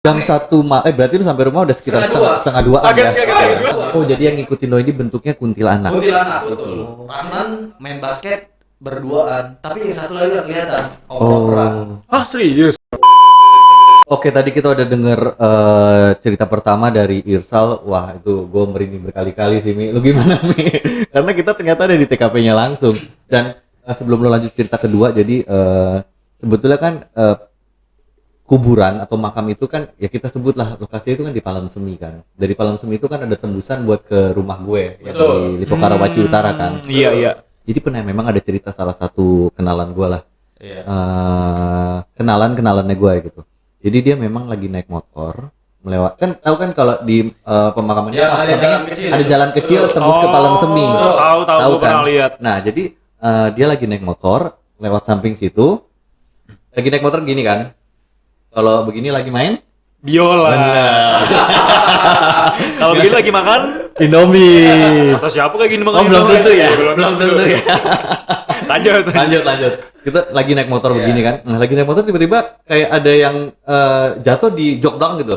Jam 1 berarti lu sampai rumah udah sekitar setengah duaan ya? Oh jadi yang ngikutin lo ini bentuknya kuntilanak. Kuntilanak, betul. Rahman main basket berduaan, tapi yang satu lagi gak kelihatan. Oh. Ah serius? Oke, tadi kita udah denger cerita pertama dari Irsal. Wah, itu gue merinding berkali-kali sih, Mi. Lu gimana, Mi? Karena kita ternyata ada di TKP-nya langsung. Dan sebelum lu lanjut cerita kedua, jadi sebetulnya kan kuburan atau makam itu kan, ya kita sebutlah lokasinya itu kan di Palem Semi kan. Dari Palem Semi itu kan ada tembusan buat ke rumah gue yang di Lipo Karawaci Utara kan. Iya. Jadi pernah memang ada cerita salah satu kenalan gue lah. Iya. Kenalannya gue gitu. Jadi dia memang lagi naik motor melewat, kan tahu kan kalau di pemakaman ya, ada jalan kecil tembus ke Palem Semi. Tahu kan? Pernah lihat. Nah, jadi dia lagi naik motor lewat samping situ. Lagi naik motor gini kan. Kalau begini lagi main biola. Kalau begini lagi makan Indomie. atau siapa kayak gini makan? Oh, belum tentu ya. Belum tentu ya. Lanjut. Kita lagi naik motor begini kan. Nah, lagi naik motor tiba-tiba kayak ada yang jatuh di jok belakang gitu.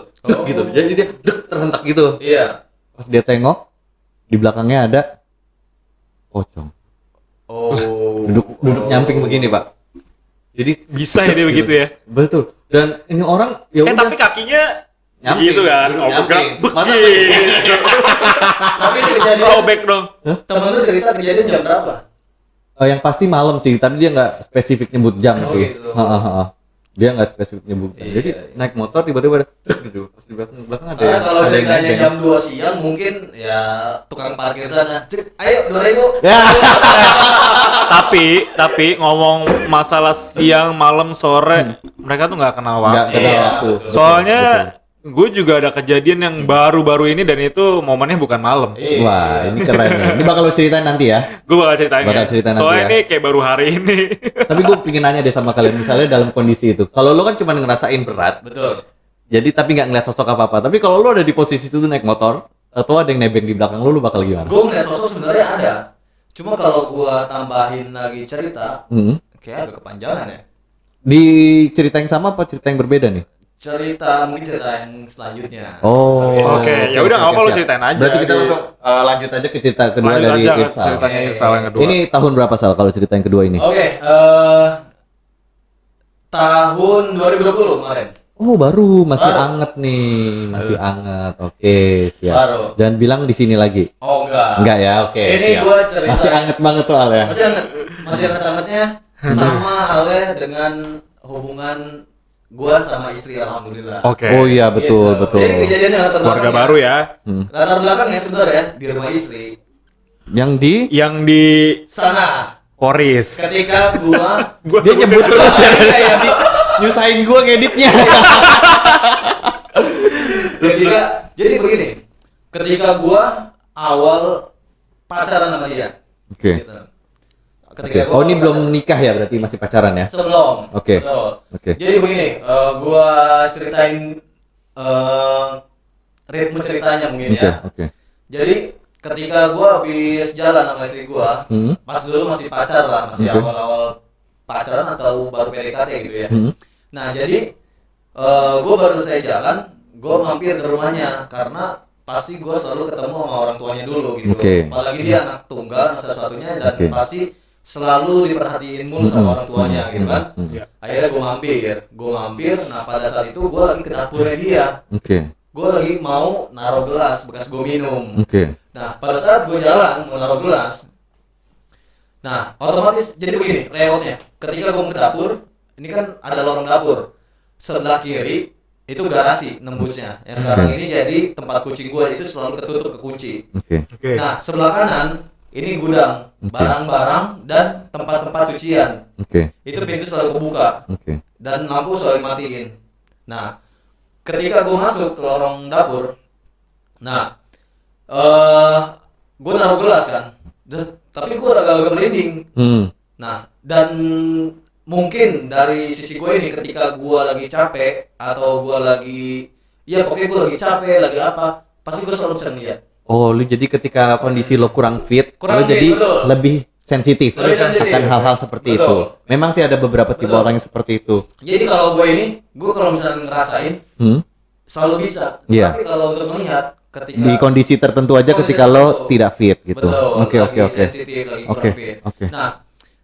Gitu. Jadi dia terhentak gitu. Iya. Pas dia tengok di belakangnya ada pocong. Oh. Duduk nyamping begini, Pak. Jadi bisa ya dia begitu ya. Betul. Dan ini orang ya udah Tapi kakinya nyamping, gitu kan. duduk Oh, nyamping. Masa Tapi kejadian throwback dong. temen lu cerita kejadian jam berapa? yang pasti malam sih, tapi dia nggak spesifik nyebut jam sih. Gitu. Dia nggak spesifik nyebut jam. Iya, Jadi iya. naik motor tiba-tiba ada gitu. Pas di belakang ada Karena kalau ada yang ceritanya nebeng. jam 2 siang mungkin ya tukang parkir sana. Ayo 2.000. Ya. Tapi ngomong masalah siang, malam, sore, mereka tuh nggak kenal Nggak waktu. kenal Iya, waktu. betul. Soalnya gue juga ada kejadian yang baru-baru ini dan itu momennya bukan malam. Wah, ini keren nih. Ini bakal lo ceritain nanti ya. Gue bakal ceritain. Bakal cerita nanti Soalnya ya. ini kayak baru hari ini. Tapi gue pingin nanya deh sama kalian, misalnya dalam kondisi itu. Kalau lo kan cuma ngerasain berat, Betul. jadi tapi nggak ngeliat sosok apa-apa. Tapi kalau lo ada di posisi itu naik motor, atau ada yang nebeng di belakang lo bakal gimana? Gue ngeliat sosok sebenarnya ada. Cuma kalau gua tambahin lagi cerita, kayak agak kepanjangan ya. Di cerita yang sama apa cerita yang berbeda nih? Mungkin cerita yang selanjutnya. Oh. Oke, ya udah, nggak apa-apa, lo siap. ceritain aja. Berarti kita langsung lanjut aja ke cerita kedua Lanjut dari aja ke Irsal. ceritanya Irsal yang kedua. Ini tahun berapa Sal kalau cerita yang kedua ini? Oke, tahun 2020 kemarin. Oh, baru, masih Baru. anget nih, masih anget. Oke, siap. Baru. Jangan bilang di sini lagi. Oh enggak. Enggak ya, oke. Ini siap. gua cerita. Masih anget banget soalnya. Masih anget-angetnya sama halnya dengan hubungan gua sama istri, alhamdulillah. Oke. Oh iya, betul, Gitu. betul. Jadi kejadiannya latar Keluarga belakangnya- baru ya. Latar belakangnya sebenarnya di rumah istri. Yang di Yang di Sana. Poris. Ketika gua dia nyebut terus ya. Nyusahin gua ngeditnya. jadi begini. Ketika gua awal pacaran sama dia. Oke. Gitu. Oke. Oh, ini belum nikah ya, berarti masih pacaran ya? Sebelum. Oke. Betul. Oke. Jadi begini, gua ceritain ritme ceritanya mungkin Oke, ya. oke. Jadi ketika gua habis jalan sama istri gua, pas dulu masih pacar lah, masih Oke. awal-awal pacaran atau baru PDKT gitu ya. Hmm. Nah jadi gua baru selesai jalan, gua mampir ke rumahnya karena pasti gua selalu ketemu sama orang tuanya dulu gitu. Oke. Apalagi dia anak tunggal, anak satu-satunya dan Oke. pasti selalu diperhatiin mulu sama orang tuanya gitu kan. Iya. Akhirnya gue mampir, nah pada saat itu gue lagi ke dapurnya dia, Oke. gue lagi mau naruh gelas bekas gue minum. Oke. Nah pada saat gue jalan mau naruh gelas, nah otomatis jadi begini layoutnya. Ketika gue ke dapur, ini kan ada lorong dapur, sebelah kiri itu garasi nembusnya. Yang sekarang Oke. ini jadi tempat kucing gue itu selalu ketutup kekunci. Oke. Oke. Nah sebelah kanan ini gudang, Oke. barang-barang dan tempat-tempat cucian. Oke. Itu pintu selalu kebuka. Oke. Dan lampu selalu dimatiin. Nah, ketika gue masuk ke lorong dapur, nah, gue naruh gelas kan, tapi gue agak-agak merinding. Nah, dan mungkin dari sisi gue ini, ketika gue lagi capek atau gue lagi, ya pokoknya gue lagi capek, lagi apa, pasti gue selalu bisa ngeliat. Oh, lu jadi ketika kondisi lo kurang fit, Kurang lo fit, jadi betul. lebih sensitif Lebih sensitif. akan hal-hal seperti Betul. itu. Memang sih ada beberapa tipe Betul. orang yang seperti itu. Jadi kalau gue ini, gue kalau misalnya ngerasain, Hmm? selalu bisa. Iya. Tapi kalau untuk melihat ketika Di kondisi tertentu aja kondisi ketika lo tertentu. tidak fit gitu. Betul, Oke lagi oke oke. sensitif, lagi kurang Oke fit. oke. Nah,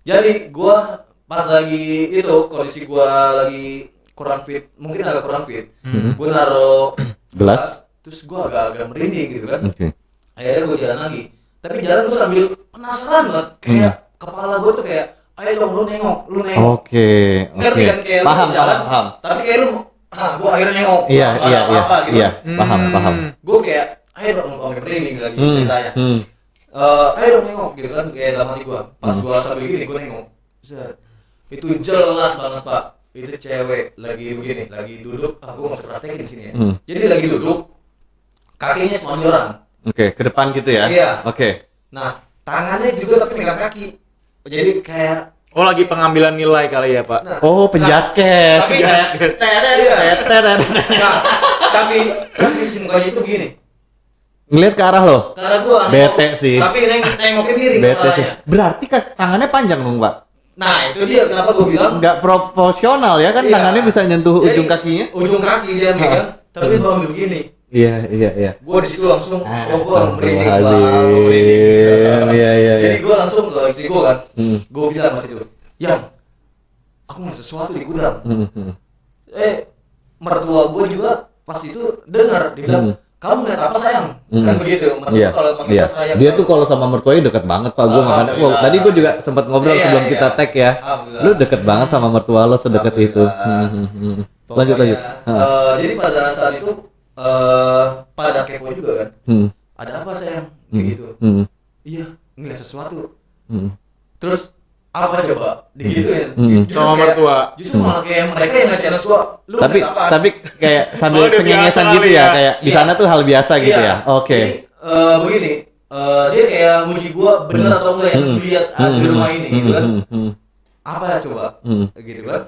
jadi gua pas lagi itu kondisi gua lagi kurang fit, mungkin agak kurang fit. Gua naruh Gelas. terus gua agak merinding gitu kan. Oke. Akhirnya gua jalan lagi. Tapi jalan gua sambil penasaran banget, kayak kepala gua tuh kayak, ayo dong lu nengok, lu nengok. Oke Ngerti oke. kan kayak Paham lu jalan, paham. tapi kayak lu, gua akhirnya nengok. Iya Gua iya ada iya apa gitu. iya. Paham paham. Gua kayak, ayo dong, sampai merinding lagi ceritanya. Hmm. Ayo dong nengok gitu kan, kayak dalam hati gua. Pas gua sambil gini, gua nengok. Set. Itu jelas banget Pak. Itu cewek lagi begini, lagi duduk. Gua nggak praktekin di sini ya. Jadi lagi duduk, kakinya selonjoran. Oke, ke depan gitu ya. Iya. Oke. Nah, tangannya juga tapi megang kaki. Jadi kayak Oh, lagi pengambilan nilai kali ya, Pak. nah, Oh, penjaskes. tapi Kayak nah, tapi si mukanya itu gini. ngeliat ke arah lo. Karena gua Bete sih. Tapi nengoknya miring Bete sih. kepalanya. Berarti tangannya panjang dong, Pak. Nah, itu dia kenapa gua bilang Nggak proporsional ya kan Iya. tangannya bisa nyentuh Jadi, ujung kakinya. Ujung kaki dia megang, tapi gua ambil begini. Iya, iya, iya. Gua di situ langsung gua merinding, Astagfirullahaladzim. Bang, gua merinding. Iya, iya, iya. Jadi gua langsung ke istri gua kan. Gua bilang mas itu, "Yang aku ngeliat sesuatu di gudang." Mertua gua juga pas itu dengar dia bilang, "Kamu ngeliat apa sayang?" Kan begitu. Mertua Iya, kalau manggil iya. sayang. Dia tuh kalau sama mertuanya deket banget Pak. Gue makanya, wow, Alhamdulillah. tadi gue juga sempat ngobrol Iya, sebelum iya. kita tag ya. Alhamdulillah. Lu deket banget sama mertua lo sedekat itu. Alhamdulillah. Lanjut Pokoknya, lanjut. jadi pada saat itu pada kepo juga kan. Ada apa sayang? Gitu. Iya, ngeliat sesuatu. Terus apa coba? Digituin. Justru Sama kayak- mertua. Justru malah kayak mereka yang ngechat gua. Lu Tapi ngeliat apaan? tapi kayak sambil Soalnya udah cengengesan biasa gitu kali ya, ya. kayak di Iya. sana tuh hal biasa gitu Iya. ya. Oke. Jadi begini, dia kayak muji gua bener atau enggak yang lu lihat di rumah ini gitu kan. Apa ya coba? Gitu kan.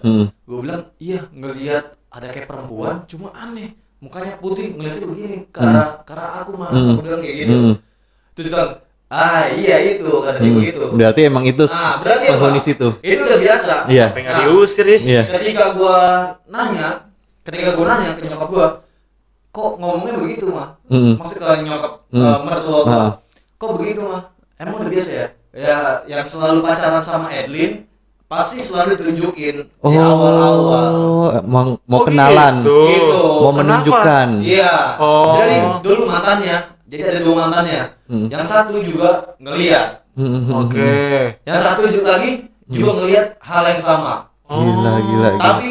Gua bilang, "Iya, ngelihat ada kayak perempuan, cuma aneh. Mukanya putih, ngeliatnya begini. Karena aku mah." Aku bilang kayak gitu. Terus dia bilang, iya itu, kata dia begitu. Berarti emang itu Berarti apa? penghuni situ. Itu udah biasa. Iya. Sampai nggak diusir ya. Iya. Ketika gua nanya ke nyokap gua, kok ngomongnya begitu mah? Maksudnya ke nyokap mertua gua, kok begitu mah? Emang udah biasa ya? Ya yang selalu pacaran sama Edlin pasti selalu ditunjukin di awal-awal. mau Oh, kenalan. gitu. Gitu. Mau Kenapa? menunjukkan. Iya. Oh. Jadi dulu mantannya, jadi ada 2 mantannya. Yang satu juga ngeliat, Oke. yang satu juga ngeliat hal yang sama. Gila, gila. Tapi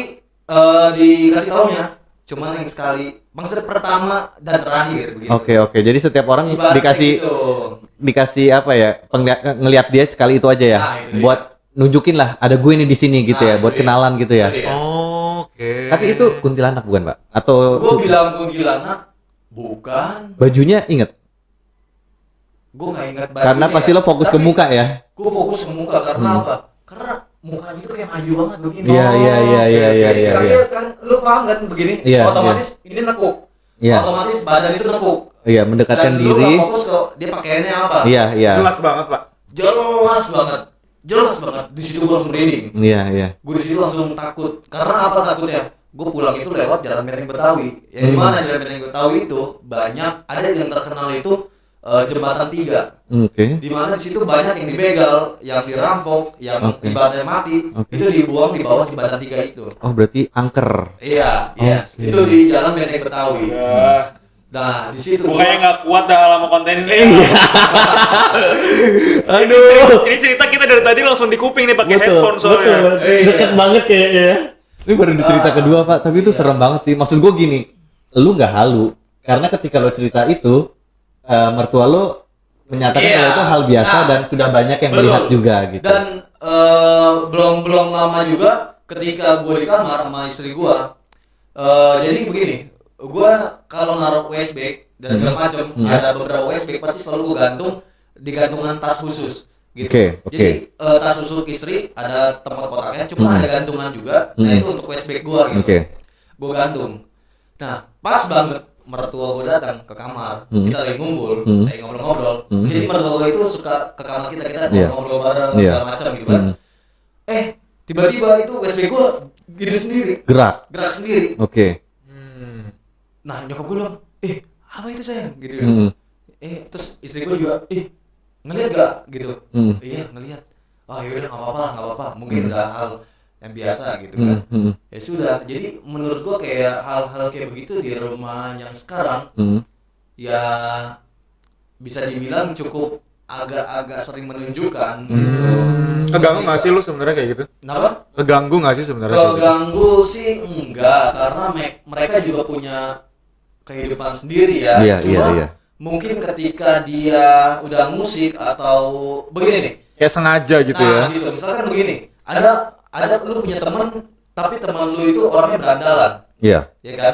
dikasih taunya cuman yang sekali, maksudnya pertama dan terakhir begitu. Oke. Jadi setiap orang Ibaratnya dikasih gitu. dikasih apa ya? Ngelihat dia sekali itu aja ya. Nah, itu dia. Buat nunjukin lah ada gue nih di sini gitu Nah, ya, itu buat dia. kenalan gitu ya. Itu dia. Oke. Tapi itu kuntilanak bukan, Pak? Atau Gua bilang kuntilanak bukan, bajunya inget? gua nggak ingat bajunya. Karena pasti ya. lo fokus ke Tapi muka ya. Gua fokus ke muka karena apa? Karena mukanya itu kayak maju banget begini. Iya, iya, iya, iya, iya, Jadi iya. kakinya kan lu paham kan begini? Iya, Otomatis ini nekuk. Iya. Otomatis badan itu nekuk. Iya, mendekatkan Dan lu diri. nggak fokus ke dia pakaiannya apa. Iya, iya. Jelas banget, Pak. Jelas banget. Jelas banget. Di situ gua langsung merinding. Iya, iya. Gue di situ langsung takut. Karena apa takutnya? Gue pulang itu lewat Jalan Menteng Betawi. Yang dimana Jalan Menteng Betawi itu banyak, ada yang terkenal itu jembatan 3. Oke. Dimana di situ banyak yang dibegal, yang dirampok, yang Oke. ibaratnya mati. Oke. Itu dibuang di bawah jembatan 3 itu. Oh, berarti angker. Iya, yes. Oke. Itu di Jalan Menteng Betawi. Ya. Nah, di situ Bukannya nggak kuat dah lama konten ini. Aduh. Ini cerita kita dari tadi langsung di kuping nih pakai headphone Betul. soalnya. Deket banget kayaknya ya. Ini baru di cerita kedua, Pak. Tapi itu serem banget sih. Maksud gue gini, lu nggak halu. Karena ketika lo cerita itu, mertua lo menyatakan Iya. kalau itu hal biasa Nah, dan sudah banyak yang betul. melihat juga gitu. Dan belum lama juga ketika gue di kamar sama istri gue, jadi begini, gue kalau naruh USB dan segala macam, ada beberapa USB pasti selalu gue gantung di gantungan tas khusus. Gitu. Oke. Jadi tas khusus istri ada tempat kotaknya, cuma ada gantungan juga. Nah itu untuk USB gue gitu. Oke. Gue gantung. Nah pas banget mertua gue datang ke kamar, kita lagi ngumpul, lagi ngobrol-ngobrol. Jadi mertua gue itu suka ke kamar kita Iya. ngobrol bareng Iya. segala macam gitu kan. Tiba-tiba itu USB gue gini sendiri, Gerak. gerak sendiri. Oke. Nah nyokap gue bilang, apa itu sayang gitu ya. Terus istri gue juga, ngelihat gak gitu. Iya ngelihat. Oh yaudah nggak apa-apa, mungkin udah hal yang biasa gitu kan. Ya sudah, jadi menurut gue kayak hal-hal kayak begitu di rumah yang sekarang ya bisa dibilang cukup agak-agak sering menunjukkan gitu. Keganggu nggak sih lu sebenarnya kayak gitu? Kenapa? Keganggu nggak sih sebenarnya? kayak gitu? Keganggu sih enggak, karena mereka juga punya kehidupan sendiri ya. Iya, Cuma iya. mungkin ketika dia udah musik atau begini nih. Kayak sengaja gitu ya. Nah, gitu. Misalkan begini, ada lu punya teman tapi teman lu itu orangnya berandalan. Iya. Ya kan?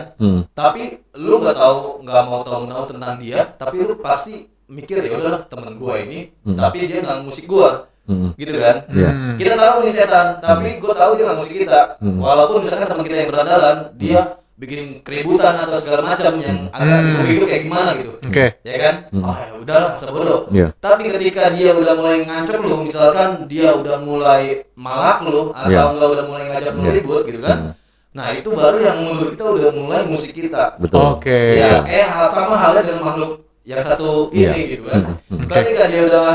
Tapi lu nggak mau tahu tentang dia, tapi lu pasti mikir ya udahlah teman gua ini, tapi dia nggak musik gua. Gitu kan? Iya. Kita tahu ini setan, tapi gua tahu dia nggak musik kita. Walaupun misalkan teman kita yang berandalan, dia bikin keributan atau segala macam yang agak itu kayak gimana gitu. Oke. Ya kan? Oh ya udahlah, sebodoh. Iya. Tapi ketika dia udah mulai ngancem lu, misalkan dia udah mulai malak lu atau enggak udah mulai ngajak lu ribut gitu kan. Nah, itu baru yang menurut kita udah mulai musik kita. Betul. Oke. Ya, kayak sama halnya dengan makhluk yang satu ini gitu kan. Ketika dia udah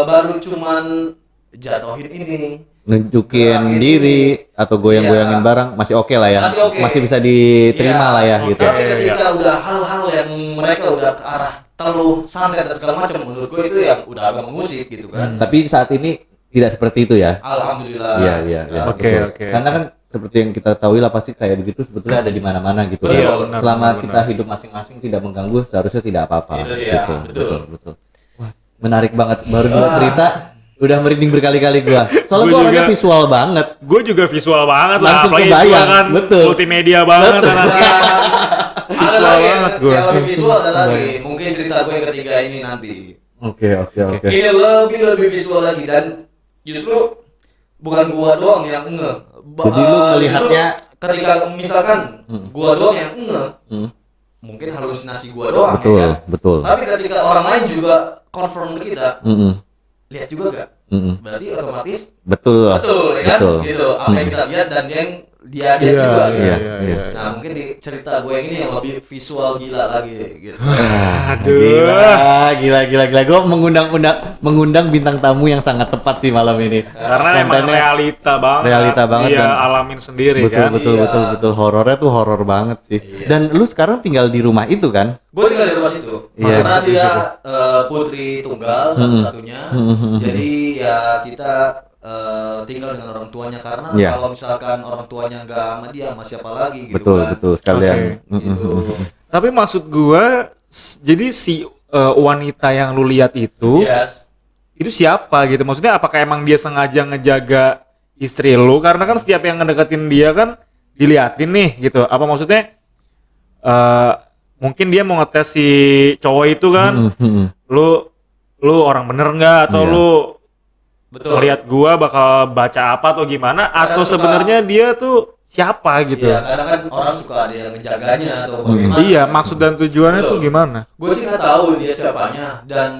baru cuman jatuhin ini, Nunjukin diri atau goyang-goyangin barang masih oke lah ya. Masih oke. Masih bisa diterima lah ya gitu. Tapi ketika udah hal-hal yang mereka udah ke arah terlalu santai dan segala macam, menurut gue itu yang udah agak mengusik gitu kan. Tapi saat ini tidak seperti itu ya. Alhamdulillah. Iya. Oke. Betul. Karena kan seperti yang kita tahu lah pasti kayak begitu sebetulnya ada di mana-mana gitu. Betul, kan. benar, Selama benar, kita hidup masing-masing tidak mengganggu seharusnya tidak apa-apa. Itu dia, Gitu. Betul. Wah, menarik banget. Baru dua cerita udah merinding berkali-kali gua. Soalnya Gua gua orangnya juga. visual banget. Gue juga visual banget lah. Langsung Apalagi kebayang, gua kan betul. multimedia banget. anaknya. Ada Visual lagi banget gua. yang lebih visual ada lagi. Mungkin cerita gue yang ketiga ini nanti. Oke. Ini lebih visual lagi dan justru bukan gua doang yang Jadi lu melihatnya ketika misalkan gua doang yang mungkin halusinasi gua doang betul, ya kan? betul. Tapi ketika orang lain juga confirm ke kita, lihat juga gak? Berarti otomatis Betul ya kan? betul. Gitu. Apa yang kita lihat dan yang dia lihat juga gitu. Iya. Nah, mungkin di cerita gue yang ini yang lebih visual gila lagi gitu. Aduh. Gila. Gue mengundang bintang tamu yang sangat tepat sih malam ini. Karena emang Kontennya realita banget. Dia dan alamin sendiri kan. betul. Horornya tuh horor banget sih. Dan lu sekarang tinggal di rumah itu kan? Gue tinggal di rumah situ. Iya. Karena dia putri tunggal satu-satunya. Jadi ya kita tinggal dengan orang tuanya karena Iya. kalau misalkan orang tuanya nggak sama dia sama siapa lagi gitu kan. Betul sekalian. Gitu. Tapi maksud gua jadi si wanita yang lu lihat itu Yes. itu siapa gitu? Maksudnya apakah emang dia sengaja ngejaga istri lu? Karena kan setiap yang ngedeketin dia kan diliatin nih gitu. Apa maksudnya mungkin dia mau ngetes si cowok itu kan? Lu orang bener nggak atau Iya. lu Betul. lihat gua bakal baca apa atau gimana atau suka- sebenarnya dia tuh siapa gitu? Iya, kadang kan orang suka ada yang menjaganya atau bagaimana. Iya, maksud dan tujuannya Betul. tuh gimana? Gue sih nggak tahu dia siapanya dan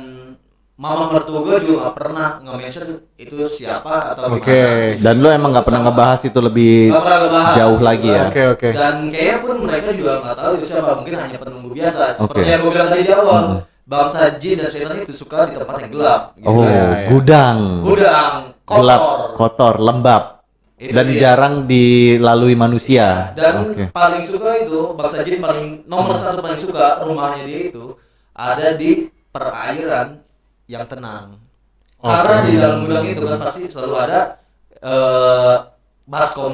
mama mertua gue juga nggak pernah nge-mention itu siapa atau Oke. gimana. Dan lu emang nggak pernah ngebahas itu lebih Nggak pernah ngebahas. jauh lagi ya? Oke. Dan kayaknya pun mereka juga nggak tahu itu siapa, mungkin hanya penunggu biasa. Seperti Oke. yang gue bilang tadi di awal, bangsa jin dan setan itu suka di tempat yang gelap. Gitu Oh, kan. Iya. gudang. Gudang, Gelap, kotor. kotor, lembab. Itu Dan dia. jarang dilalui manusia. Dan Oke. paling suka itu bangsa jin nomor satu paling suka rumahnya dia itu ada di perairan yang tenang. Karena di dalam gudang itu kan pasti selalu ada baskom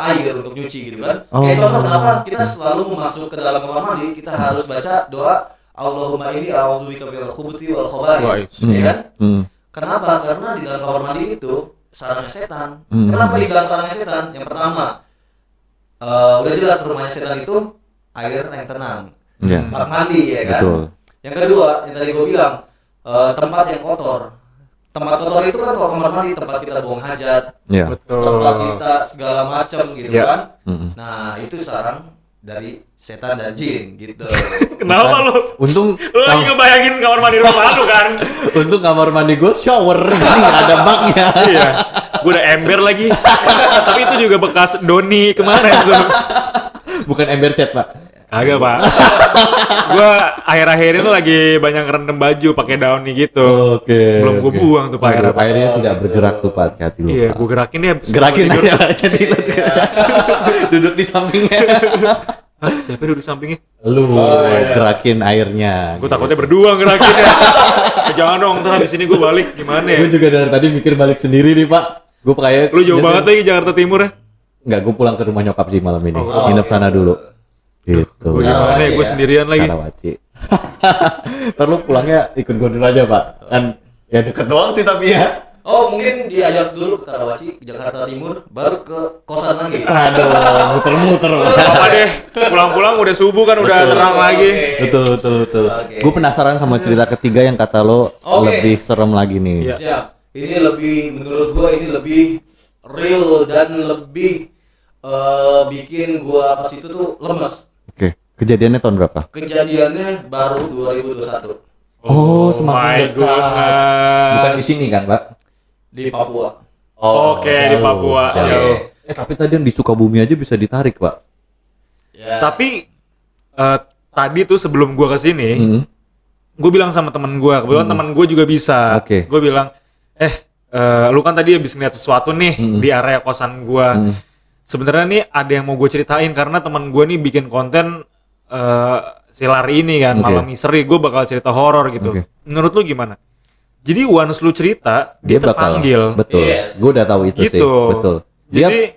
air untuk nyuci gitu kan. Kayak contoh kenapa kita selalu masuk ke dalam kamar mandi kita harus baca doa Allahumma inni a'udzubika minal khubuthi wal khaba'ith. Ya kan? Kenapa? Karena di dalam kamar mandi itu sarangnya setan. Kenapa dibilang sarangnya setan? Yang pertama, udah jelas rumahnya setan itu air yang tenang, Iya. bak mandi ya kan. Betul. Yang kedua, yang tadi gue bilang tempat yang kotor. Tempat kotor itu kan kalau kamar mandi tempat kita buang hajat, Iya. tempat kita segala macam gitu Iya. kan. Mm-mm. Nah itu sarang dari setan dan jin gitu. Kenapa lu? Untung Lu lagi ngebayangin kamar mandi rumah lu kan? untung kamar mandi gue shower jadi nggak ada baknya. Iya. Gua udah ember lagi. Tapi itu juga bekas Doni kemarin tuh. Bukan ember cat, Pak. Kagak, Pak. Gua akhir-akhir ini lagi banyak rendam baju pakai daun nih gitu. Oke. Belum gua buang tuh Pak airnya. Pak. Airnya tidak bergerak tuh Pak, hati-hati lu. Iya, Pak. gua gerakin dia. Gerakin aja jadi lu duduk di sampingnya. Hah, siapa duduk sampingnya? Lu gerakin airnya. Gua takutnya berdua ngerakinnya. Jangan dong, ntar habis ini gua balik gimana ya? Gue juga dari tadi mikir balik sendiri nih Pak. Gue kayak Lu jauh banget lagi Jakarta Timur ya? Enggak, gue pulang ke rumah nyokap sih malam ini. Oh, Nginep sana dulu. Gitu. Gua gimana ya? Gua sendirian lagi. Karawaci. Ntar lu pulangnya ikut gue dulu aja Pak. Kan ya deket doang sih tapi ya. Oh mungkin diajak dulu ke Karawaci, ke Jakarta Timur, baru ke kosan lagi. Aduh, muter-muter Pak. Apa deh? Pulang-pulang udah subuh kan udah terang lagi. Betul. Oke. Gue penasaran sama cerita ketiga yang kata lo Oke. lebih serem lagi nih. Iya. Siap. Ini lebih, menurut gua ini lebih real dan lebih bikin gua pas itu tuh lemes. Oke. Kejadiannya tahun berapa? Kejadiannya baru 2021 Oh, semakin my dekat. goodness. Bukan di sini kan, Pak? di Papua. Oke, di jauh, Papua. jauh. Jauh. Tapi tadi yang di Sukabumi aja bisa ditarik, Pak. Ya. Tapi tadi tuh sebelum gua kesini, Hmm. gue bilang sama temen gue, kebetulan temen gue juga bisa. Oke. Gue bilang, lu kan tadi habis ngeliat sesuatu nih di area kosan gue. Sebenarnya nih ada yang mau gue ceritain karena temen gue nih bikin konten si lari ini kan, Oke. malam misteri. Gue bakal cerita horor gitu. Oke. Menurut lu gimana? Jadi once lu cerita, dia bakal terpanggil. Betul. Yes. Gue udah tahu itu sih. Gitu. Betul. Dia Jadi-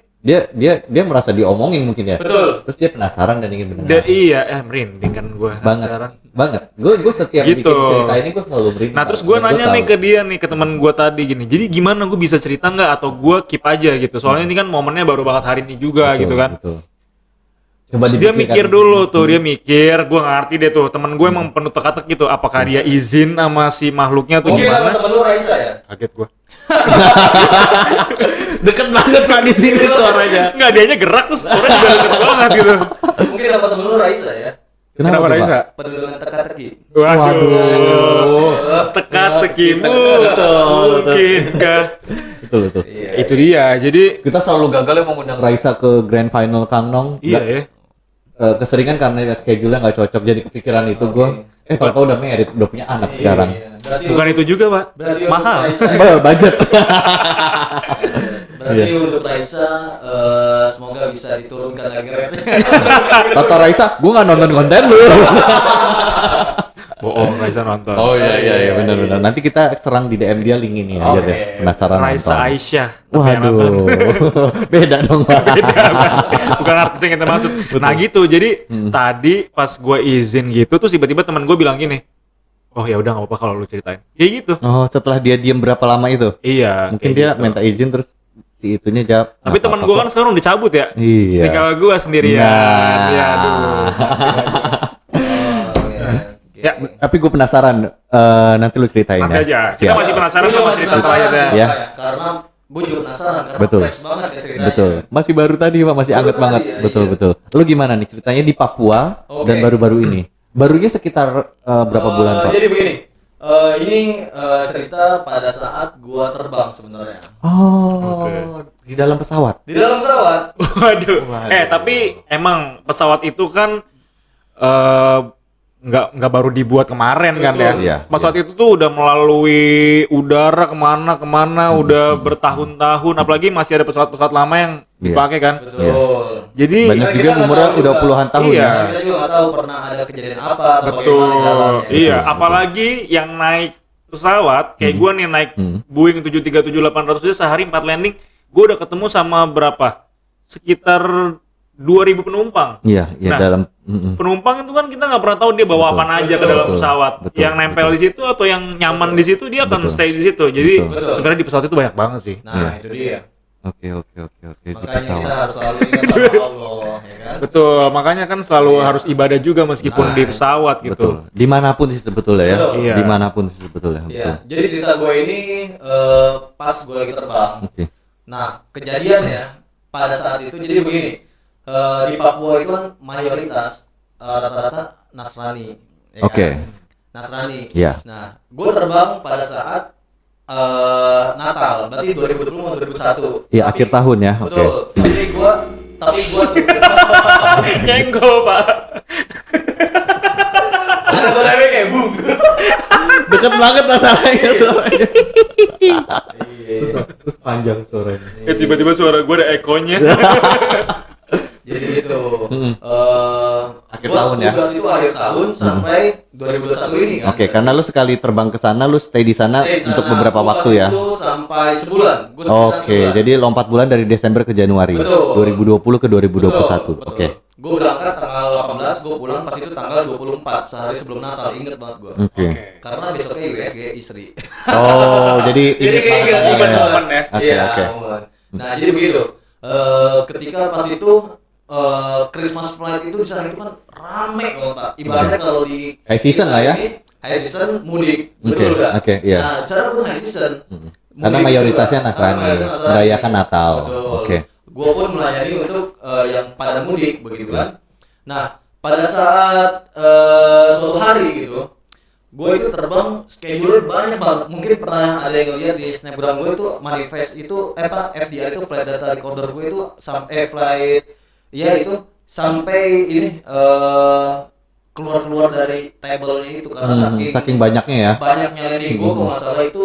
dia merasa diomongin mungkin ya. Betul. Terus dia penasaran dan ingin mendengar. Iya, merinding kan gue banget. sekarang. Banget. Gue setiap Gitu. bikin cerita ini gue selalu merinding. Nah Pak. terus gue Dan nanya nih tahu. ke dia nih, ke teman gue tadi gini, jadi gimana gue bisa cerita nggak atau gue keep aja gitu, soalnya ini kan momennya baru banget hari ini juga Betul, gitu kan. Betul. Coba Terus dia dipikirkan. mikir dulu tuh, dia mikir, gue ngerti deh tuh, temen gue emang penuh teka-teki gitu, apakah dia izin sama si makhluknya tuh Mungkin gimana? sama temen lu Raisa ya? Kaget gue. Deket banget Pak di sini suaranya. Enggak, dianya gerak terus suaranya juga deket banget gitu. Mungkin sama temen lu Raisa ya? Kenapa tuh, Pak? Raisa? Penuh dengan teka-teki. Waduh. Teka-tekimu mungkinkah? Betul. Iya. Itu dia, jadi Kita selalu gagal ya mengundang Raisa ke Grand Final Kang Nong. iya Nggak- ya. Keseringan karena schedule-nya nggak cocok, jadi kepikiran itu gue. Tahu-tahu udah married, udah punya anak sekarang. Iya. Berarti Bukan itu juga pak, berarti mahal. Untuk Raisa, Budget. berarti untuk Raisa semoga bisa diturunkan lagi rate. Kata Raisa, gue nggak nonton konten lu. Bohong, Raisa nonton. Iya benar. Nanti kita serang di DM dia link ini aja Oke. deh. Penasaran Raisa nonton. Aisyah. tapi yang nonton. Waduh. Beda dong Pak. Bukan artis yang kita maksud. Nah gitu, jadi tadi pas gue izin gitu, terus tiba-tiba teman gue bilang gini, oh ya udah nggak apa-apa kalau lu ceritain. Kayak gitu. Oh, setelah dia diem berapa lama itu? Iya. Mungkin kayak dia gitu. minta izin terus si itunya jawab. Tapi teman gue kan sekarang udah cabut ya. Iya. Tinggal gue sendirian. Nah. Ya aduh. Ya, Tapi gue penasaran, nanti lu ceritain nanti ya. aja. Kita Siap. masih penasaran sama cerita terakhirnya. Ya. Karena gue juga penasaran karena Betul. fresh banget ya ceritanya. Betul. Masih baru tadi Pak, masih Baru anget tadi, banget. ya, Betul. Lu gimana nih ceritanya di Papua Oke. dan baru-baru ini? Barunya sekitar berapa bulan Pak? Jadi begini, ini cerita pada saat gua terbang sebenarnya. Oh, Oke. di dalam pesawat. Di dalam pesawat. Waduh. Tapi emang pesawat itu kan nggak baru dibuat kemarin kan ya. Iya, Pesawat itu tuh udah melalui udara kemana udah bertahun-tahun. Apalagi masih ada pesawat-pesawat lama yang Iya. dipakai kan. Betul. Jadi Banyak Kita juga nggak umurnya tahu udah juga. puluhan tahun Iya. ya. Kita juga nggak tahu pernah ada kejadian apa atau betul. bagaimana di dalamnya. Iya, Betul. apalagi yang naik pesawat kayak gua nih naik Boeing 737-800 aja sehari 4 landing, gua udah ketemu sama berapa? Sekitar 2.000 penumpang. Iya, Nah, dalam Penumpang itu kan kita nggak pernah tahu dia bawa Betul. apa aja ke dalam Betul. pesawat. Betul. Yang nempel Betul. di situ atau yang nyaman di situ dia akan Betul. stay di situ. Jadi Betul. sebenarnya di pesawat itu banyak banget sih. Nah, Iya. itu dia. Oke. Di Makanya pesawat. kita harus selalu ingat sama Allah, ya kan? Betul, makanya kan selalu harus ibadah juga meskipun Nah, di pesawat gitu. Betul. Dimanapun sih sebetulnya ya. Betul. Iya. Dimanapun sih sebetulnya. Iya. Betul. Jadi cerita gue ini pas gue lagi terbang. Oke. Nah, kejadiannya pada saat itu jadi begini. Di Papua itu kan mayoritas rata-rata Nasrani. Ya kan? Oke. Nasrani. Iya. Nah, gue terbang pada saat Natal, berarti 2020 atau 2021. Iya, akhir tahun ya. Oke. Betul. Tapi gue tapi gua Nyenggol, Pak. ada suaranya kayak bung. Deket banget masalahnya suaranya. Terus panjang suaranya. Tiba-tiba suara gue ada ekonya. Jadi itu Akhir gua tahun ya? tugas itu akhir tahun sampai 2021 ini kan. Oke, karena lu sekali terbang ke sana, lu stay di sana Stay di untuk sana. beberapa Gua waktu pas ya. itu sampai sebulan. Gua sekitar Oke, sebulan. jadi lompat bulan dari Desember ke Januari. Betul. 2020 ke 2021. Betul. Oke. Gue berangkat tanggal 18, gue pulang pas itu tanggal 24, sehari sebelum Natal, inget banget gue. Oke. Karena besoknya USG istri. Oh, jadi Jadi ingat kayak banget inget ya. momen ya. Oke, Iya, oke. momen. Nah, jadi begitu. Ketika pas itu Christmas flight itu di sana itu kan rame banget, Pak. Ibaratnya kalau di High season lah ya. ini, high season mudik. Oke, Betul enggak? oke, iya. Nah, di sana pun high season. Karena Mudik mayoritasnya juga. Nasrani, Karena mayoritas merayakan Natal. Betul. Oke. Gua pun melayani untuk yang pada mudik begitu kan. Nah, pada saat suatu hari gitu, gue itu terbang schedule banyak banget. Mungkin pernah ada yang lihat di snapgram gue itu manifest itu FDR itu flight data recorder gue itu flight ya itu sampai ini keluar dari table-nya itu karena Saking banyaknya ya. banyaknya landing gue kalau nggak salah itu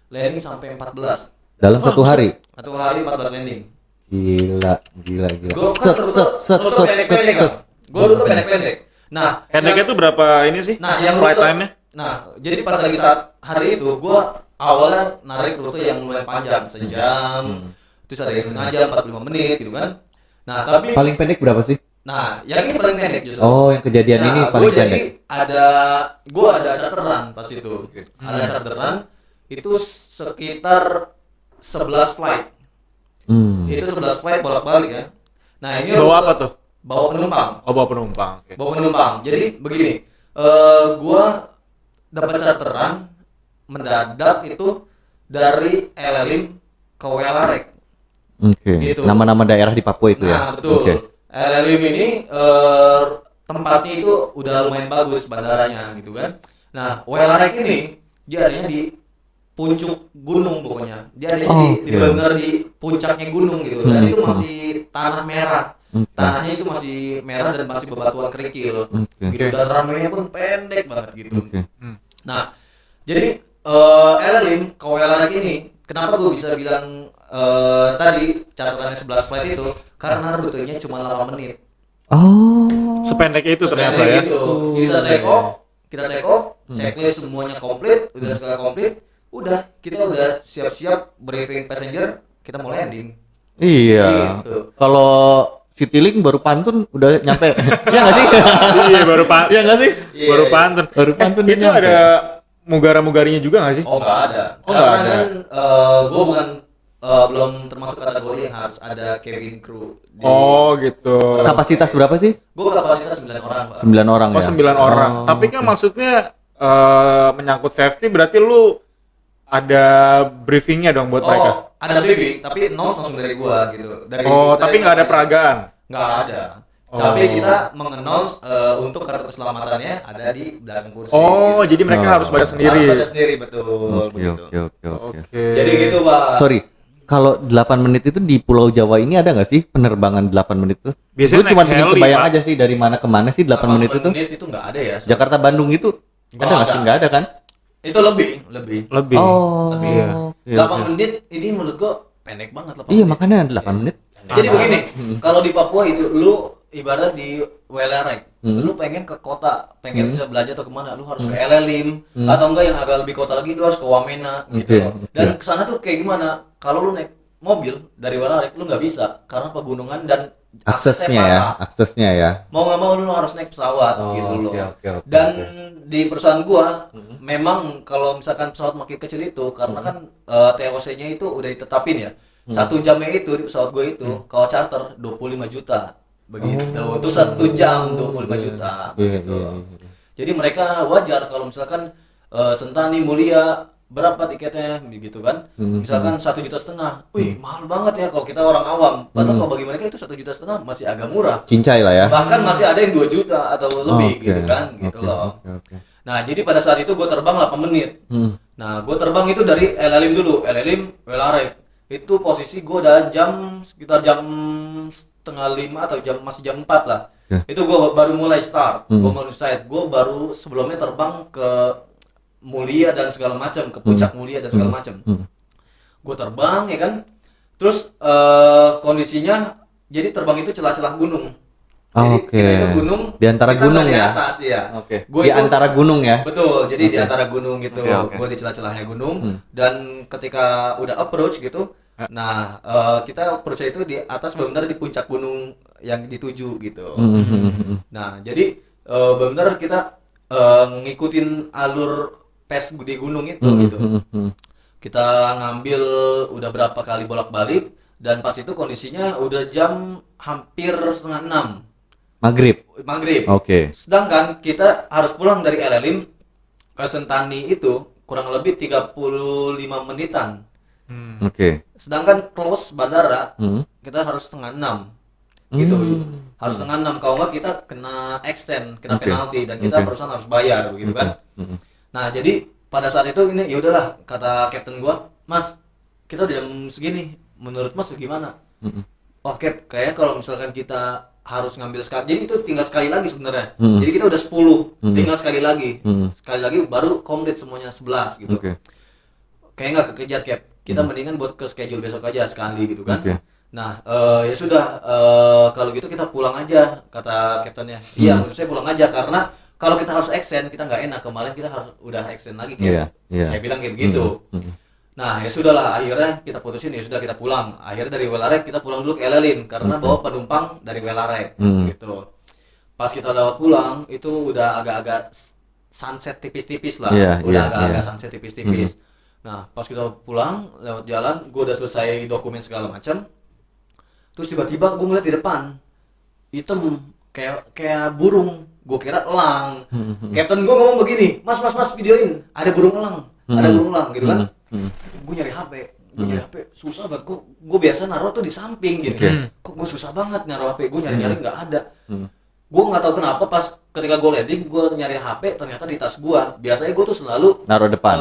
landing sampai 14 Dalam satu hari. 14 landing. Gila. Gue kan rute pendek-pendek kan. Gue rute pendek-pendek. Nah, Pendeknya tuh berapa ini sih? Nah, yang flight rute- time-nya? Nah, jadi pas lagi saat hari itu, gua awalnya narik rute yang lumayan panjang, sejam, terus ada yang setengah jam, 45 menit gitu kan. Nah, tapi, Paling pendek berapa sih? nah, yang ini paling pendek justru. Oh, yang kejadian ini paling gua jadi pendek. gua ada charteran pas itu. Ada charteran, itu sekitar 11 flight. Itu 11 flight bolak-balik ya. Nah, ini Bawa rute- apa tuh? Bawa penumpang. Oh, bawa penumpang. Oke. Bawa penumpang. Jadi begini, gua dapat charteran mendadak itu dari LLIM ke Welarek. Oke. Gitu. Nama-nama daerah di Papua itu ya. Nah, betul. Oke. LLIM ini tempatnya itu udah lumayan bagus bandaranya gitu kan. Nah, Welarek ini dia adanya di puncak gunung pokoknya. Dia adanya di Oke. benar di puncaknya gunung gitu. Dan itu masih tanah merah. Oke. Tanahnya itu masih merah dan masih bebatuan kerikil. Oke. Gitu dan runway-nya pun pendek banget gitu. Oke. Nah, jadi LLIM Welarek ini kenapa gue bisa bilang tadi catatannya 11 flight itu karena rutenya cuma 8 menit. Oh. Sependek itu ternyata Sependek ya. gitu. Kita take off, checklist semuanya komplit, udah segala komplit, udah kita udah siap-siap briefing passenger, kita mau landing. Iya. Gitu. Kalau Citylink baru pantun udah nyampe. Iya nggak sih? Iya, baru Iya nggak sih? Iya. baru pantun. Baru pantun dia Itu nyampe. ada mugara-mugarinya juga nggak sih? Oh nggak ada. Oh, nggak Karena ada. kan gue bukan belum termasuk kategori yang harus ada cabin crew. Oh, gitu. Kapasitas berapa sih? Gue kapasitas 9 orang, Pak. 9 orang Oh, ya. 9 orang. Oh, Tapi kan oke. maksudnya menyangkut safety berarti lu ada briefingnya dong buat mereka. Oh, ada briefing, tapi announce langsung dari gua gitu. Tapi nggak ada peragaan. Nggak ada. Oh. Tapi kita mengannounce untuk kartu keselamatannya ada di belakang kursi. Oh, gitu. jadi mereka Oh. harus baca Harus sendiri. baca sendiri, betul. Oke, begitu. oke. Oke. Jadi gitu, Pak. Sorry. Kalau 8 menit itu di Pulau Jawa ini ada nggak sih penerbangan 8 menit itu? Biasanya Gue cuma naik bikin heli, kebayang Pak. aja sih dari mana ke mana sih 8 menit itu. itu nggak ada ya. Jakarta Bandung itu Nggak ada nggak ada. sih? Nggak ada kan? Itu lebih. Lebih. Oh. Lebih. Iya. Oke, 8 oke. menit ini menurut gua pendek banget 8 Iya menit. makanya 8 menit. Jadi begini, kalau di Papua itu lu ibarat di Welarek, lu pengen ke kota, pengen bisa belajar atau kemana, lu harus ke LLIM atau enggak yang agak lebih kota lagi, lu harus ke Wamena gitu. Oke, Dan kesana tuh kayak gimana? Kalau lu naik mobil dari Welarek, lu nggak bisa karena pegunungan dan Aksesnya ya, parah. aksesnya ya. Mau nggak mau lu harus naik pesawat Oh, gitu loh. oke, Dan oke. di perusahaan gua, memang kalau misalkan pesawat makin kecil itu, karena kan TOC-nya itu udah ditetapin ya. 1 jamnya itu di pesawat gua itu, kalau charter 25 juta. Begitu. Itu 1 jam 25 juta. Iya, Begitu. iya. Jadi mereka wajar kalau misalkan Sentani Mulia berapa tiketnya gitu kan? Misalkan 1,5 juta. Wih, mahal banget ya kalau kita orang awam. Padahal kalau bagi mereka itu 1,5 juta masih agak murah. Cincai lah ya. Bahkan masih ada yang 2 juta atau lebih Oke, gitu kan, gitu oke, loh. oke. Nah, jadi pada saat itu gue terbang 8 menit. Hmm. Nah, gue terbang itu dari LLIM dulu, LLIM Welarek. Itu posisi gue udah sekitar jam 4:30 atau masih jam 4 lah. Ya. Itu gue baru mulai start. Gue baru sebelumnya terbang ke Mulia dan segala macam, ke puncak Mulia dan segala macam. Gue terbang ya kan. Terus kondisinya jadi terbang itu celah-celah gunung. Jadi kita itu gunung di antara kita gunung nggak di ya. atas ya. Gua Di itu- antara gunung ya. Betul, jadi di antara gunung gitu, Oke. gue di celah-celahnya gunung dan ketika udah approach gitu, nah kita approach itu di atas benar-benar di puncak gunung yang dituju gitu. Nah jadi benar kita ngikutin alur pes di gunung itu gitu. Kita ngambil udah berapa kali bolak-balik dan pas itu kondisinya udah jam hampir 5:30 Maghrib. maghrib. Oke. Sedangkan kita harus pulang dari Elelim ke Sentani itu kurang lebih 35 menitan. Oke. Sedangkan close bandara kita harus 5:30 gitu. Harus 5:30 kalau nggak kita kena extend, kena penalti dan kita perusahaan harus bayar gitu kan. Nah, jadi pada saat itu ini ya udahlah kata kapten gua, "Mas, kita udah jam segini. Menurut Mas gimana?" Wah, Cap, kayaknya kalau misalkan kita harus ngambil sekali, jadi itu tinggal sekali lagi sebenarnya. Jadi kita udah 10, tinggal sekali lagi. Sekali lagi baru komplit semuanya 11 gitu. Oke. Kayak nggak kekejar Cap. Kita mendingan buat ke schedule besok aja sekali gitu kan. Oke. Nah, ya sudah kalau gitu kita pulang aja kata kaptennya. Iya, menurut saya pulang aja karena kalau kita harus extend kita nggak enak. Kemarin kita harus udah extend lagi Cap. Iya. Saya bilang kayak begitu. Nah, ya sudahlah, akhirnya kita putusin ya sudah kita pulang. Akhirnya dari Welarek kita pulang dulu ke Elelin karena bawa penumpang dari Welarek gitu. Pas kita lewat pulang itu udah agak-agak sunset tipis-tipis lah. Udah agak-agak sunset tipis-tipis. Nah, pas kita pulang lewat jalan, gue udah selesai dokumen segala macam. Terus tiba-tiba gue ngeliat di depan hitam kayak burung. Gue kira elang. Kapten gue ngomong begini, Mas videoin, ada burung elang. Ada burung elang gitu kan. Gue nyari HP, susah banget. Gue biasa naruh tuh di samping gitu. Kok gue susah banget naruh HP, gue nyari nggak ada. Gue nggak tahu kenapa pas ketika gue landing, gue nyari HP ternyata di tas gue. Biasanya gue tuh selalu Naruh depan.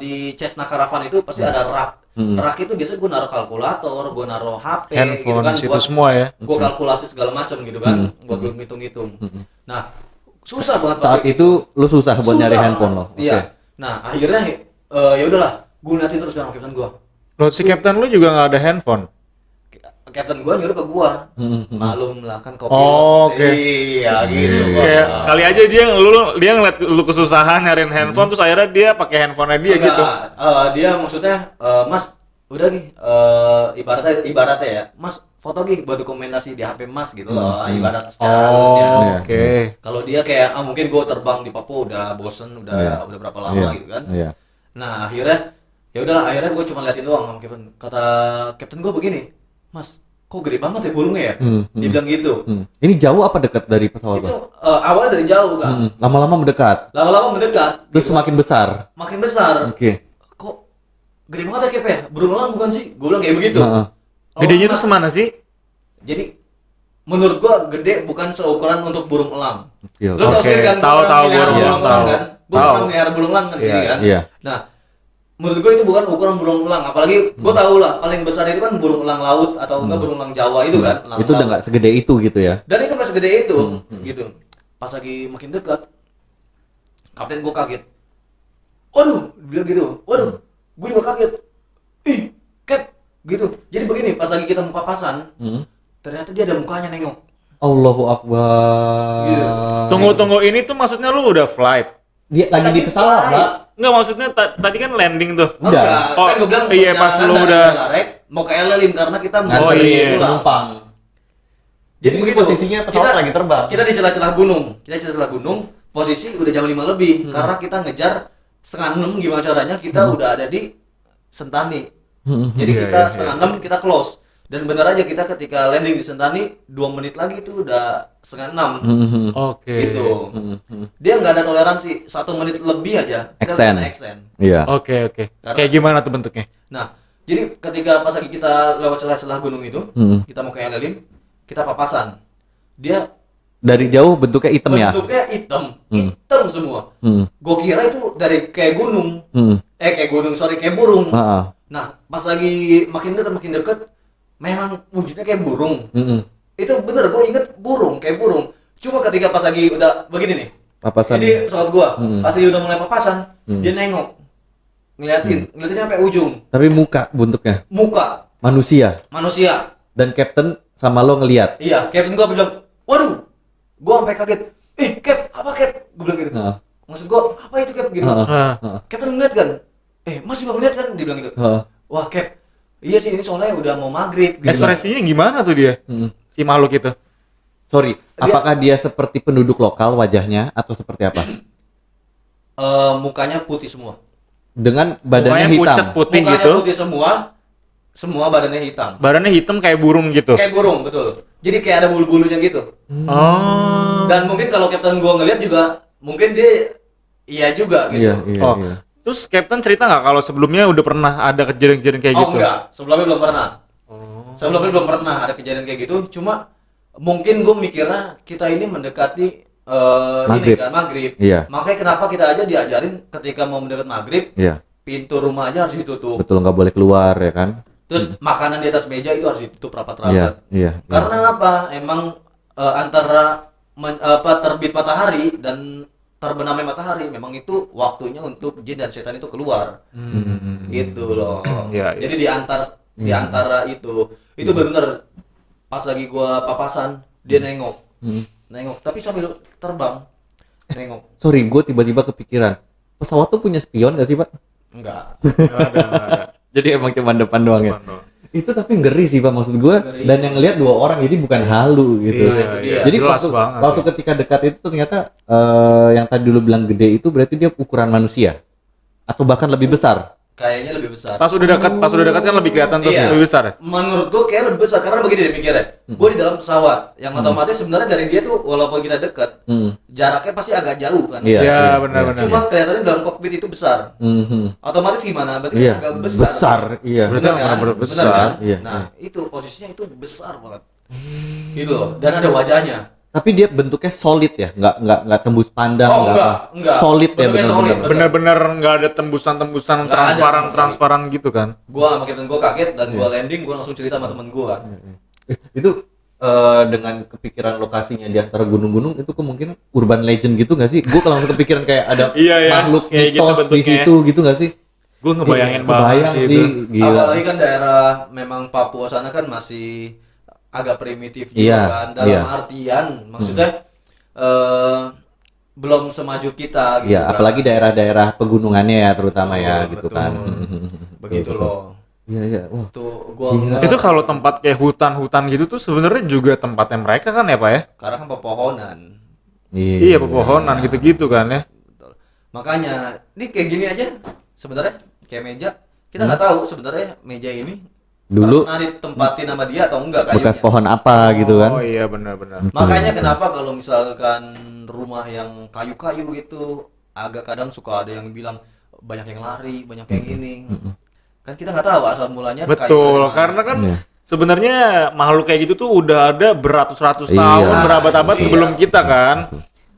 di Cessna Caravan itu pasti ada rak. Rak itu biasanya gue naruh kalkulator, gue naruh HP, Handphone gitu kan. situ semua ya. Gue kalkulasi segala macam gitu kan, buat gue ngitung-ngitung. Nah, susah banget Saat itu lu susah buat nyari handphone lo. Oke. Iya. Nah, akhirnya ya udahlah, gue ngeliatin terus kan kapten gue. Lo si kapten lu juga nggak ada handphone. Kapten gue nyuruh ke gue. Maklum lah kan kopilot. Oh, oke. Iya gitu. Kayak kali aja dia ngeliat lu kesusahan nyariin handphone terus akhirnya dia pakai handphonenya dia Enggak, gitu. dia maksudnya Mas udah nih ibaratnya ya Mas foto gih buat dokumentasi di HP Mas gitu loh, ibarat secara halusnya. Oke. Kalau dia kayak mungkin gue terbang di Papua udah bosen udah berapa lama gitu kan. Nah akhirnya ya udahlah, akhirnya gue cuma liatin doang sama kapten. Kata kapten gue begini, Mas kok gede banget ya burungnya ya? Dia bilang gitu. Ini jauh apa dekat dari pesawat Itu lo? awalnya dari jauh kan. Lama-lama mendekat. Lama-lama mendekat. Terus semakin besar. Makin besar. Oke. Kok gede banget ya Cap ya? Burung elang bukan sih? Gue bilang kayak begitu. Gedenya tuh semana sih? Jadi menurut gua gede bukan seukuran untuk burung elang. Oke. Lo tau sendiri kan? Tahu gua pernah melihara burung burung elang, elang tahu. kan? Gua pernah melihara burung elang kan di sini kan? Iya. Nah, menurut gua itu bukan ukuran burung elang, apalagi gua tahu lah paling besar itu kan burung elang laut atau enggak burung elang Jawa itu kan. Elang Itu udah laut. nggak segede itu gitu ya? Dan itu nggak segede itu, gitu. Pas lagi makin dekat, kapten gua kaget. Waduh, dia bilang gitu. Waduh, gua juga kaget. Ih, Cap, gitu. Jadi begini, pas lagi kita mau papasan, ternyata dia ada mukanya nengok. Allahu Akbar. Gitu. Tunggu ini tuh maksudnya lu udah flight. Dia lagi di pesawat, Pak. Enggak, maksudnya tadi kan landing tuh. Udah. Enggak, Oh, kan gue bilang iya, pas lu udah mau ke Elelin karena kita mau Nganterin pulang. penumpang. Jadi ini begitu. posisinya pesawat lagi terbang. Kita di celah-celah gunung. Kita di celah-celah gunung, posisi udah jam 5 lebih karena kita ngejar 5:30 gimana caranya kita udah ada di Sentani. Jadi Iya, kita iya, 5:30 kita close. Dan benar aja kita ketika landing di Sentani 2 menit lagi itu udah 5:30. Oke. Gitu. Dia nggak ada toleransi 1 menit lebih aja. kita Extend. udah extend. Iya. Oke. Karena- Kayak gimana tuh bentuknya? Nah, jadi ketika pas lagi kita lewat celah-celah gunung itu, kita mau ke Elelin, kita papasan. Dia Dari jauh bentuknya hitam ya? bentuknya hitam semua. Gue kira itu dari kayak gunung, kayak burung. Heeh. Nah, pas lagi makin dekat, memang wujudnya kayak burung. Itu bener, gue inget kayak burung. Cuma ketika pas lagi udah begini nih, Papasan. ini pesawat gua, pas lagi udah mulai papasan, dia nengok, ngeliatin sampai ujung. Tapi muka bentuknya Muka manusia. dan Captain sama lo ngelihat. iya, Captain gua bilang, waduh, gua sampai kaget. Cap, apa Cap? Gua bilang gitu. Maksud gua, apa itu Cap? Gitu. Captain ngeliat kan? Mas juga ngeliat kan? Dia bilang gitu. Wah Cap, iya sih ini soalnya udah mau maghrib. Gitu. Ekspresinya gimana tuh dia? Si makhluk itu. Sorry, apakah dia seperti penduduk lokal wajahnya atau seperti apa? Mukanya putih semua. Dengan badannya Mukanya hitam. pucet putih Mukanya gitu. putih semua badannya hitam. Badannya hitam kayak burung gitu. Kayak burung, betul. Jadi kayak ada bulu-bulunya gitu. Oh. Dan mungkin kalau Captain gua ngeliat juga, mungkin dia iya juga gitu. Iya. Terus Captain cerita nggak kalau sebelumnya udah pernah ada kejadian-kejadian kayak gitu? Enggak, sebelumnya belum pernah. Sebelumnya belum pernah ada kejadian kayak gitu, cuma mungkin gue mikirnya kita ini mendekati Maghrib. ini kan maghrib. Iya. Makanya kenapa kita aja diajarin ketika mau mendekat maghrib, Iya. pintu rumah aja harus ditutup. Betul, nggak boleh keluar ya kan? Terus makanan di atas meja itu harus ditutup rapat-rapat. Iya. Karena apa? Emang antara terbit matahari dan terbenamnya matahari memang itu waktunya untuk jin dan setan itu keluar. Gitu loh. Iya, iya. Jadi di antara itu benar-benar pas lagi gua papasan dia nengok. Tapi sambil terbang nengok. Sorry, gue tiba-tiba kepikiran. Pesawat tuh punya spion nggak sih, Pak? Enggak. Nggak ada. Jadi emang cuma depan doang ya? Depan doang. Itu tapi ngeri sih, Pak, maksud gue. Ngeri. Dan yang lihat 2 orang, jadi bukan halu gitu. Iya, itu dia. Jadi Jelas banget waktu sih. ketika dekat itu ternyata yang tadi dulu bilang gede itu berarti dia ukuran manusia atau bahkan lebih besar. Kayaknya lebih besar. Pas udah dekat kan lebih kelihatan tuh Iya. lebih besar. Menurut gua kayak lebih besar karena begini deh mikirnya. Gua di dalam pesawat yang otomatis sebenarnya dari dia tuh walaupun kita dekat, jaraknya pasti agak jauh kan. Iya, Iya, iya, benar-benar. Cuma kelihatannya dalam kokpit itu besar. Otomatis gimana? Berarti Iya, agak besar. besar, iya. Berarti Bener kan? benar-benar Bener besar. kan? Iya, Nah, itu posisinya itu besar banget. Gitu loh. Dan ada wajahnya. Tapi dia bentuknya solid ya, nggak tembus pandang, Oh, enggak. solid ya Bentuknya benar-benar. solid. Benar-benar nggak ada tembusan-tembusan Nggak ada sama sekali. transparan gitu kan. Gua sama Captain gua kaget dan gua landing, gua langsung cerita sama temen gua. Itu dengan kepikiran lokasinya di antara gunung-gunung itu kemungkinan urban legend gitu nggak sih? Gue langsung kepikiran kayak ada Iya, iya. makhluk Kayak gitu mitos di bentuknya. situ gitu nggak sih? Gue ngebayangin Kebayang banget sih sih, itu. gila. Apalagi kan daerah memang Papua sana kan masih agak primitif juga Iya, kan. Dalam iya. artian maksudnya belum semaju kita gitu. Iya, kan. apalagi daerah-daerah pegunungannya ya terutama ya Betul, gitu betul. kan. Begitu Betul. loh. Iya. Wah. Tuh gua Gila. Itu kalau tempat kayak hutan-hutan gitu tuh sebenarnya juga tempatnya mereka kan ya Pak ya? karena kan pepohonan. Iya, pepohonan gitu-gitu kan ya. Betul. Makanya ini kayak gini aja sebenarnya kayak meja. Kita nggak tahu sebenarnya meja ini Dulu pernah ditempatin sama dia atau enggak kayaknya. bekas pohon apa gitu kan? Oh iya benar-benar. Makanya kenapa kalau misalkan rumah yang kayu-kayu gitu agak kadang suka ada yang bilang banyak yang lari, banyak yang ini. Kan kita nggak tahu asal mulanya kayu Betul, dari mana. karena kan Iya. sebenarnya makhluk kayak gitu tuh udah ada beratus-ratus Iya. tahun, berabad-abad Iya. sebelum kita kan.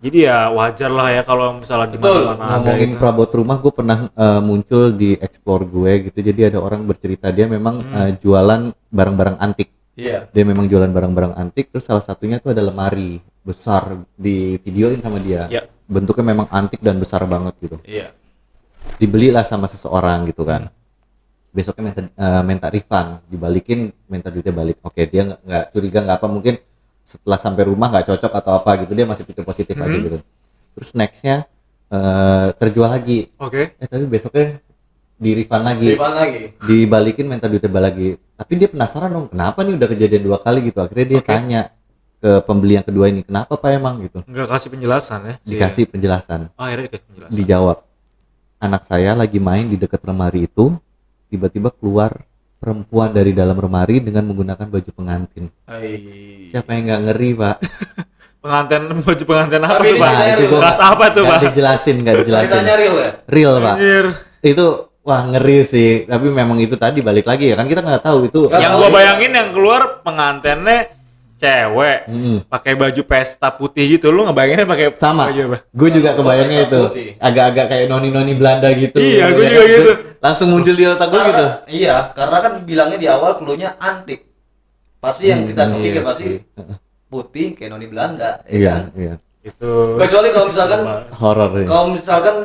Jadi ya wajar lah ya kalau misalnya di Betul. mana-mana ada Ngomongin itu. perabot rumah, gue pernah muncul di explore gue gitu. Jadi ada orang bercerita dia memang jualan barang-barang antik. Iya. Dia memang jualan barang-barang antik. Terus salah satunya tuh ada lemari besar, di videoin sama dia. Iya. Bentuknya memang antik dan besar banget gitu. Iya. Dibelilah sama seseorang gitu kan. Besoknya minta refund, dibalikin, minta duitnya balik. Oke, dia nggak curiga nggak apa, mungkin setelah sampai rumah nggak cocok atau apa gitu, dia masih pikir positif aja gitu. Terus nextnya terjual lagi. Oke. Tapi besoknya di refund lagi, Rifan lagi. dibalikin, minta duitnya balik lagi. Tapi dia penasaran dong, kenapa nih udah kejadian 2 kali gitu. Akhirnya dia tanya ke pembeli yang kedua ini, kenapa Pak emang gitu. Nggak kasih penjelasan ya. Dikasih penjelasan, Oh, akhirnya dikasih penjelasan. dijawab, anak saya lagi main di dekat lemari itu, tiba-tiba keluar perempuan dari dalam lemari dengan menggunakan baju pengantin. Siapa yang nggak ngeri, Pak? Baju pengantin apa Tapi tuh ini Pak? saya itu gua Khas apa tuh nggak Pak? dijelasin, nggak dijelasin. Ceritanya real ya? Real, Pak. Anjir. Itu wah ngeri sih. Tapi memang itu tadi balik lagi ya kan, kita nggak tahu itu. Nggak Yang tahu gua ya. bayangin yang keluar pengantinnya cewek, pakai baju pesta putih gitu. Lu ngebayanginnya pakai Sama. baju apa? Gue juga Sama, kebayangnya pesta itu. putih. Agak-agak kayak noni-noni Belanda gitu. Iya, gua Ya juga kan? gitu. Langsung muncul di otak gue gitu. Iya, karena kan bilangnya di awal cluenya antik. pasti yang kita kepikir Iya pasti sih. putih kayak noni Belanda. Iya, Kan? iya. Itu Kecuali kalau misalkan Horor ya. kalau misalkan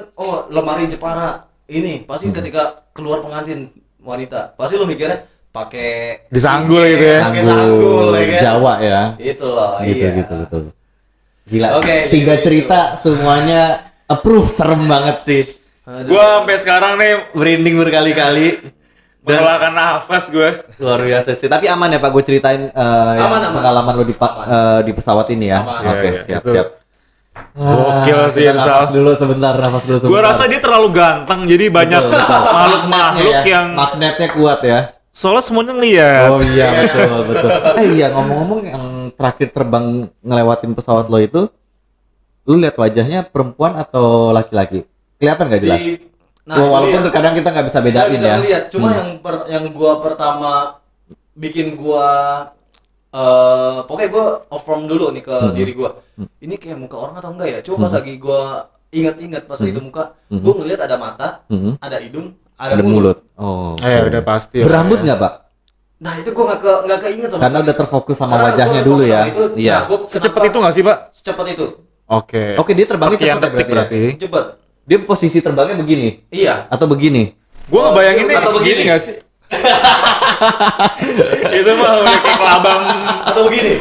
lemari Jepara ini pasti ketika keluar pengantin wanita pasti lo mikirnya pakai Disanggul gitu ya. pakai sanggul ya kan? Jawa ya. Itu loh, Gitu, iya. gitu, betul. Gila. Oke, 3 gitu. cerita semuanya approve, serem banget sih. Aduh. Gua sampai sekarang nih Merinding berkali-kali. mengeluarkan nafas gue. Luar biasa sih. Tapi aman ya Pak, gue ceritain yang Aman. pengalaman lo di pesawat ini ya. Aman. Oke, Iya, siap, itu siap. gokil sih, kita Irsal. nafas dulu sebentar. Gue rasa dia terlalu ganteng, jadi banyak Betul, betul. makhluk-makhluk Magnetnya ya, yang magnetnya kuat ya. soalnya semuanya ngeliat. Oh iya, betul, betul. Iya, ngomong-ngomong yang terakhir terbang ngelewatin pesawat lo itu, lu lihat wajahnya perempuan atau laki-laki? Kelihatan nggak jelas? Walaupun terkadang kita nggak bisa bedain bisa ya. ngeliat. Cuma yang gua pertama bikin gua pokoknya gua off from dulu nih ke diri gua. Ini kayak muka orang atau enggak ya? Coba pas lagi gua ingat-ingat pas itu muka, gua ngeliat ada mata, ada hidung, ada mulut. Oh. Udah pasti. Berambut nggak, Pak? Nah itu gua nggak keinget sama Karena sekali. udah terfokus sama Karena wajahnya gua dulu fokus ya. sama itu. Iya. Nah, gua Secepat kenapa- itu nggak sih, Pak? Secepat itu. Oke. Oke, dia terbangnya Sepertian cepet ya detik berarti ya? Cepet. Dia posisi terbangnya begini Iya. atau begini? Gue ngebayanginnya atau begini. nggak sih? Itu mah udah kayak kelabang. Atau begini.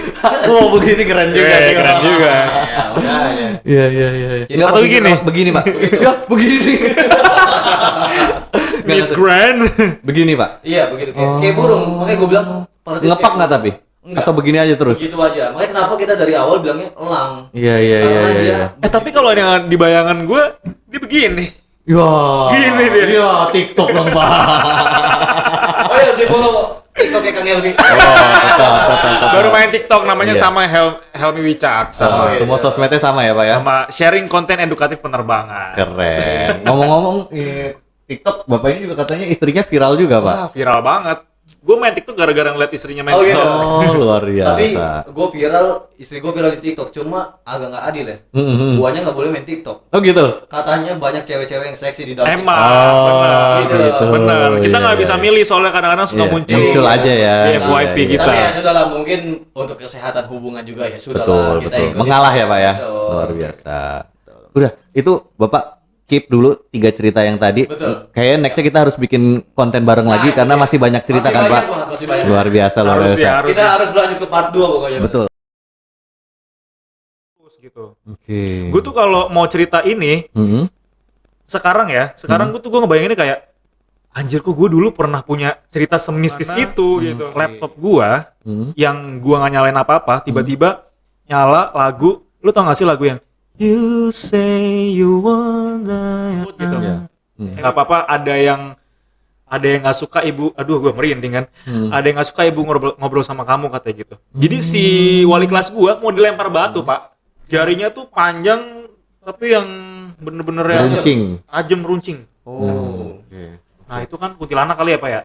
Oh, begini keren juga. Iya, keren juga. Ya udah ya. Iya, iya, iya. Enggak, Atau posisi begini? Begini, Pak. Ya, begini. Miss Grand. Begini, Pak. Iya begitu kayak burung. Makanya gua bilang persis Ngepak kayak nggak tapi? Enggak. Atau begini aja terus? Begitu aja. Makanya kenapa kita dari awal bilangnya elang. Iya, iya, iya, Karena iya. dia- Tapi kalau yang di bayangan gue, dia begini. Ya. Gini dia. Ya, TikTok dong, Pak. Oh iya, di follow TikToknya Kang Helmi. Oh, Baru main TikTok namanya Iya. sama Helmi Wicak Sama, sama semua sosmednya sama ya, Pak ya? sama sharing konten edukatif penerbangan. Keren. Ngomong-ngomong, TikTok Bapak ini juga katanya istrinya viral juga, Pak. Wah, viral banget. Gue main TikTok gara-gara ngeliat istrinya main Oh, gitu. TikTok. Oh, luar Tapi biasa. gue viral, istri gue viral di TikTok. Cuma agak nggak adil ya. Guanya nggak boleh main TikTok. Oh gitu. Katanya banyak cewek-cewek yang seksi di dalam Emang, Oh, bener. gitu. Bener. Kita Iya, nggak iya, bisa iya. milih soalnya kadang-kadang suka Iya, muncul. muncul aja ya. Di Iya, FYP iya. kita. Tapi ya sudahlah, mungkin untuk kesehatan hubungan juga ya sudah Betul, lah kita betul. ikutin. Mengalah ya, Pak ya. Betul. Luar biasa. Udah, itu Bapak keep dulu 3 cerita yang tadi. Betul. Kayaknya nextnya kita harus bikin konten bareng lagi karena iya. masih banyak cerita Masih kan, banyak Pak. banget, masih banyak. Luar biasa, luar Harus biasa. ya, harus Kita ya. harus berlanjut ke part 2 pokoknya. Betul. Gitu. Oke. Gue tuh kalau mau cerita ini, Mhm. sekarang gue tuh gue ngebayanginnya kayak anjir kok gue dulu pernah punya cerita semistis itu gitu. Laptop gue Mhm. yang gue nggak nyalain apa-apa, tiba-tiba nyala lagu, lu tau gak sih lagu yang You say you wanna gitu. Iya. Nggak apa-apa, ada yang nggak suka ibu, aduh gue merinding kan. Ada yang nggak suka ibu ngobrol sama kamu katanya gitu. Jadi si wali kelas gue mau dilempar batu Pak, jarinya tuh panjang tapi yang bener-bener yang Runcing. tajam runcing. Oh. Oke. Nah itu kan kuntilanak kali ya Pak ya.